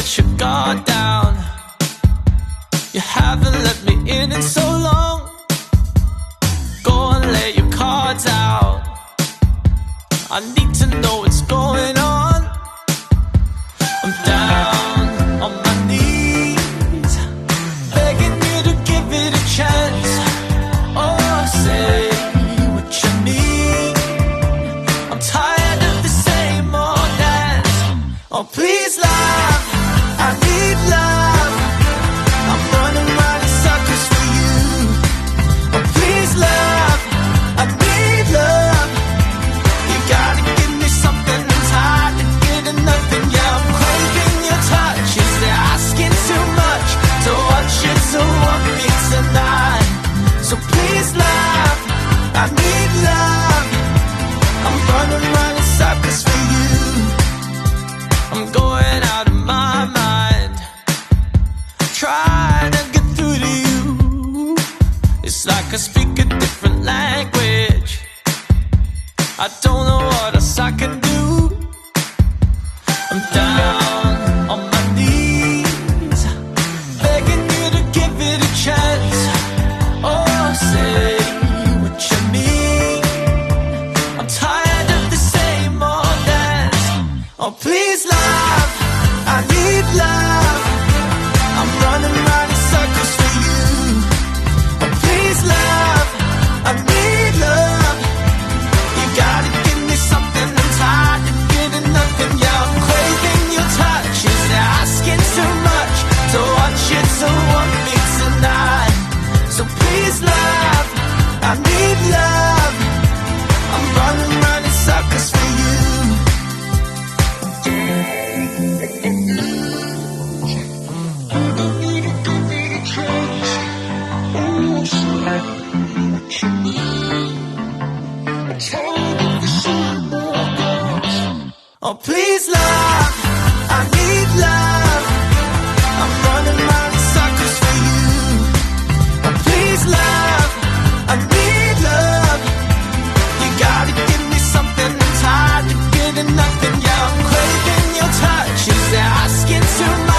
let your guard down. You haven't let me in so long. Go and lay your cards out. I need to know what's going on. I'm down on my knees, begging you to give it a chance. Oh, say what you need. I'm tired of the same old dance. Oh, please love, I need love. I'm running round in circles for you. Oh, please love, I need love. You gotta give me something that's hard to get nothing. Yeah, I'm craving your touch. Is there asking too much to watch you to want me tonight? So please love, I need love. I'm running round in circles for you. I'm going out of my mind, trying to get through to you. It's like I speak a different language. I don't know what else I can do. I'm down on my knees, begging you to give it a chance. Oh, say what you mean. I'm tired of the same old dance. Oh, please love, I need love. I'm running round in circles for you. Oh, please love, I need love. You gotta give me something that's hard to get nothing. Yeah, I'm craving your touch. Is there asking too much to watch you to want me tonight? So please love, I need love. I'm running round in circles for you. Oh, please love, I need love. I'm running round in circles for you. Oh, please love, I need love. You gotta give me something that's hard to get nothing. Yeah, I'm craving your touch. Is there asking too much